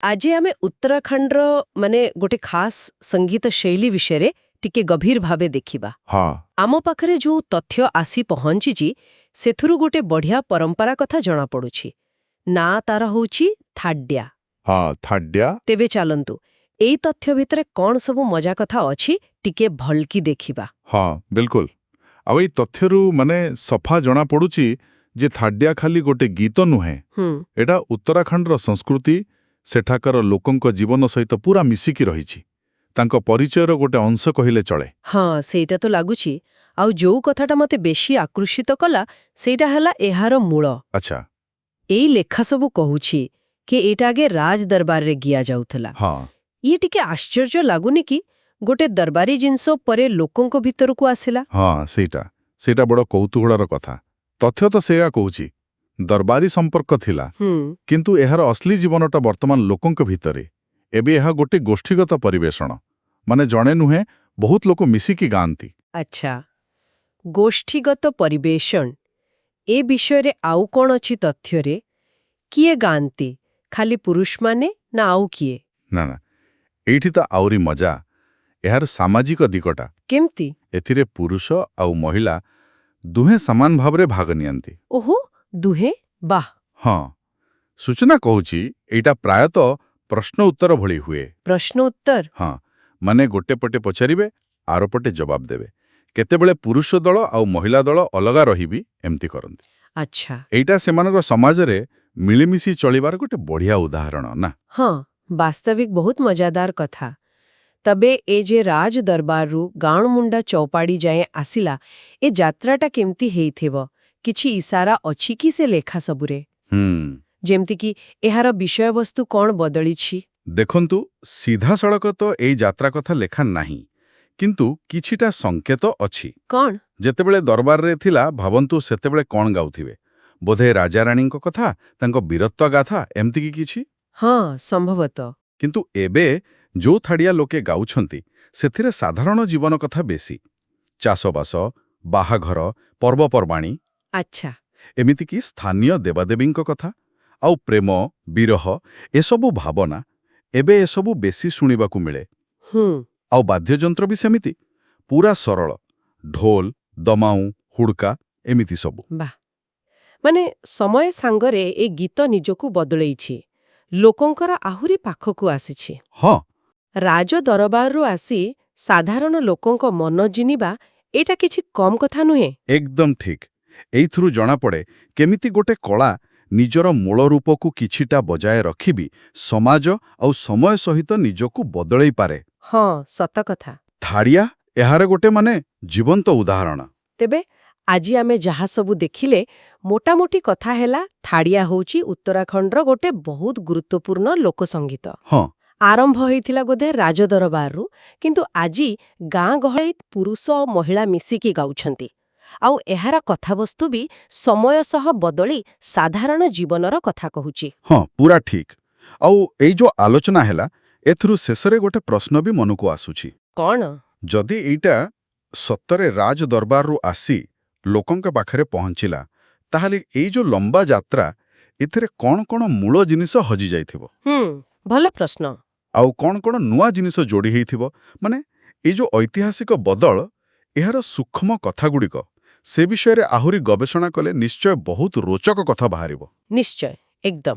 ଆଜି ଆମେ ଉତ୍ତରାଖଣ୍ଡର ଗୋଟେ ଖାସ୍ ସଙ୍ଗୀତ ଶୈଳୀ ବିଷୟରେ ଟିକେ ଗଭୀର ଭାବେ ଦେଖିବା। ହଁ ଆମ ପାଖରେ ଯୋଉ ତଥ୍ୟ ଆସି ପହଞ୍ଚିଛି ସେଥିରୁ ଗୋଟେ ବଢିଆ ପରମ୍ପରା କଥା ଜଣାପଡୁଛି। ନା ତାର ହଉଛି ଥାଡ୍ୟା। ହଁ ଥାଡ୍ୟା। ତେବେ ଚାଲନ୍ତୁ ଏଇ ତଥ୍ୟ ଭିତରେ କଣ ସବୁ ମଜା କଥା ଅଛି ଟିକେ ଭଲକି ଦେଖିବା। ହଁ ବିଲକୁଲ। ଆଉ ଏଇ ତଥ୍ୟରୁ ସଫା ଜଣାପଡୁଛି ଯେ ଥାଡ୍ୟା ଖାଲି ଗୋଟେ ଗୀତ ନୁହେଁ, ହୁଁ ଏଟା ଉତ୍ତରାଖଣ୍ଡର ସଂସ୍କୃତି, ସେଠାକାର ଲୋକଙ୍କ ଜୀବନ ସହିତ ପୁରା ମିଶିକି ରହିଛି। ତାଙ୍କ ପରିଚୟର ଗୋଟେ ଅଂଶ କହିଲେ ଚଳେ। ହଁ ସେଇଟା ତ ଲାଗୁଛି। ଆଉ ଯୋଉ କଥାଟା ମତେ ବେଶୀ ଆକର୍ଷିତ କଲା ସେଇଟା ହେଲା ଏହାର ମୂଳ। ଆଚ୍ଛା। ଏଇ ଲେଖା ସବୁ କହୁଛି କି ଏଇଟା ଆଗେ ରାଜ ଦରବାରରେ ଗିଆ ଯାଉଥିଲା। ହଁ ଇଏ ଟିକେ ଆଶ୍ଚର୍ଯ୍ୟ ଲାଗୁନି କି ଗୋଟେ ଦରବାରୀ ଜିନିଷ ପରେ ଲୋକଙ୍କ ଭିତରକୁ ଆସିଲା। ହଁ ସେଇଟା ବଡ଼ କୌତୁହଳର କଥା। ତଥ୍ୟ ତ ସେଇଆ କହୁଛି, ଦରବାରୀ ସମ୍ପର୍କ ଥିଲା, ହୁଁ କିନ୍ତୁ ଏହାର ଅସଲି ଜୀବନଟା ବର୍ତ୍ତମାନ ଲୋକଙ୍କ ଭିତରେ। ଏବେ ଏହା ଗୋଟେ ଗୋଷ୍ଠୀଗତ ପରିବେଷଣ, ଜଣେ ନୁହେଁ ବହୁତ ଲୋକ ମିଶିକି ଗାଆନ୍ତି। ଆଚ୍ଛା, ଗୋଷ୍ଠୀଗତ ପରିବେଷଣ ଏ ବିଷୟରେ ଆଉ କଣ ଅଛି ତଥ୍ୟରେ? କିଏ ଗାଆନ୍ତି? ଖାଲି ପୁରୁଷମାନେ ନା ଆଉ କିଏ? ନା ଏଇଠି ତ ଆହୁରି ମଜା, ଏହାର ସାମାଜିକ ଦିଗଟା। କେମିତି? ଏଥିରେ ପୁରୁଷ ଆଉ ମହିଳା ଦୁହେଁ ସମାନ ଭାବରେ ଭାଗ ନିଅନ୍ତି। ଓହୋ, ଦୁହେଁ? ବାଃ। ହଁ, ସୂଚନା କହୁଛି ଏଇଟା ପ୍ରାୟତଃ ପ୍ରଶ୍ନ ଉତ୍ତର ଭଳି ହୁଏ। ପ୍ରଶ୍ନ ଉତ୍ତର? ହଁ, ଗୋଟେ ପଟେ ପଚାରିବେ, ଆର ପଟେ ଜବାବ ଦେବେ। କେତେବେଳେ ପୁରୁଷ ଦଳ ଆଉ ମହିଳା ଦଳ ଅଲଗା ରହିବି ଏମିତି କରନ୍ତି। ଆଚ୍ଛା। ଏଇଟା ସେମାନଙ୍କର ସମାଜରେ ମିଳିମିଶି ଚଳିବାର ଗୋଟେ ବଢ଼ିଆ ଉଦାହରଣ ନା। ହଁ, ବାସ୍ତବିକ ବହୁତ ମଜାଦାର କଥା। ତବେ ଏ ଯେ ରାଜ ଦରବାରରୁ ଗାଣମୁଣ୍ଡା ଚୌପାଡ଼ି ଯାଏଁ ଆସିଲା, ଏ ଯାତ୍ରାଟା କେମିତି ହେଇଥିବ? କିଛି ଇସାରା ଅଛି କି ସେ ଲେଖା ସବୁରେ? ଯେମିତିକି ଏହାର ବିଷୟବସ୍ତୁ କଣ ବଦଳିଛି? ଦେଖନ୍ତୁ, ସିଧାସଳଖ ତ ଏଇ ଯାତ୍ରା କଥା ଲେଖା ନାହିଁ, କିନ୍ତୁ କିଛିଟା ସଂକେତ ଅଛି। କଣ? ଯେତେବେଳେ ଦରବାରରେ ଥିଲା, ଭାବନ୍ତୁ ସେତେବେଳେ କଣ ଗାଉଥିବେ? ବୋଧେ ରାଜାରାଣୀଙ୍କ କଥା, ତାଙ୍କ ବୀରତ୍ୱ ଗାଥା, ଏମିତି କିଛି। ହଁ, ସମ୍ଭବତଃ। କିନ୍ତୁ ଏବେ ଯୋଉ ଥାଡିଆ ଲୋକେ ଗାଉଛନ୍ତି, ସେଥିରେ ସାଧାରଣ ଜୀବନ କଥା ବେଶୀ। ଚାଷବାସ, ବାହାଘର, ପର୍ବପର୍ବାଣୀ, ଆଚ୍ଛା। ଏମିତିକି ସ୍ଥାନୀୟ ଦେବାଦେବୀଙ୍କ କଥା, ଆଉ ପ୍ରେମ, ବିରହ, ଏସବୁ ଭାବନା, ଏବେ ଏସବୁ ବେଶୀ ଶୁଣିବାକୁ ମିଳେ। ଆଉ ବାଦ୍ୟଯନ୍ତ୍ର ବି ସେମିତି, ପୁରା ସରଳ, ଢୋଲ, ଦମାଉଁ, ହୁଡ଼କା, ଏମିତି ସବୁ। ବାଃ, ସମୟ ସାଙ୍ଗରେ ଏ ଗୀତ ନିଜକୁ ବଦଳେଇଛି, ଲୋକଙ୍କର ଆହୁରି ପାଖକୁ ଆସିଛି। ହଁ ରାଜ ଦରବାରରୁ ଆସି ସାଧାରଣ ଲୋକଙ୍କ ମନ ଜିଣିବା ଏଇଟା କିଛି କମ୍ କଥା ନୁହେଁ। ଏକଦମ ଠିକ୍। ଏଇଥିରୁ ଜଣାପଡ଼େ କେମିତି ଗୋଟେ କଳା ନିଜର ମୂଳ ରୂପକୁ କିଛିଟା ବଜାୟ ରଖିବି ସମାଜ ଆଉ ସମୟ ସହିତ ନିଜକୁ ବଦଳେଇ ପାରେ। ହଁ, ସତ କଥା। ଥାଡିଆ ଏହାର ଗୋଟେ ଜୀବନ୍ତ ଉଦାହରଣ। ତେବେ ଆଜି ଆମେ ଯାହା ସବୁ ଦେଖିଲେ, ମୋଟାମୋଟି କଥା ହେଲା ଥାଡିଆ ହେଉଛି ଉତ୍ତରାଖଣ୍ଡର ଗୋଟେ ବହୁତ ଗୁରୁତ୍ୱପୂର୍ଣ୍ଣ ଲୋକସଙ୍ଗୀତ। ହଁ ଆରମ୍ଭ ହୋଇଥିଲା ବୋଧେ ରାଜଦରବାରରୁ, କିନ୍ତୁ ଆଜି ଗାଁ ଗହଳି ପୁରୁଷ ଓ ମହିଳା ମିଶିକି ଗାଉଛନ୍ତି। ଆଉ ଏହାର କଥାବସ୍ତୁ ବି ସମୟ ସହ ବଦଳି ସାଧାରଣ ଜୀବନର କଥା କହୁଛି। ହଁ ପୁରା ଠିକ୍। ଆଉ ଏଇ ଯୋଉ ଆଲୋଚନା ହେଲା, ଏଥିରୁ ଶେଷରେ ଗୋଟେ ପ୍ରଶ୍ନ ବି ମନକୁ ଆସୁଛି। କଣ? ଯଦି ଏଇଟା ସତରେ ରାଜ ଦରବାରରୁ ଆସି ଲୋକଙ୍କ ପାଖରେ ପହଞ୍ଚିଲା, ତାହେଲେ ଏଇ ଯୋଉ ଲମ୍ବା ଯାତ୍ରା, ଏଥିରେ କଣ କଣ ମୂଳ ଜିନିଷ ହଜିଯାଇଥିବ? ଭଲ ପ୍ରଶ୍ନ। ଆଉ କଣ କଣ ନୂଆ ଜିନିଷ ଯୋଡ଼ି ହେଇଥିବ? ଏଇ ଯୋଉ ଐତିହାସିକ ବଦଳ, ଏହାର ସୂକ୍ଷ୍ମ କଥାଗୁଡ଼ିକ, ସେ ବିଷୟରେ ଆହୁରି ଗବେଷଣା କଲେ ନିଶ୍ଚୟ ବହୁତ ରୋଚକ କଥା ବାହାରିବ। ନିଶ୍ଚୟ, ଏକଦମ।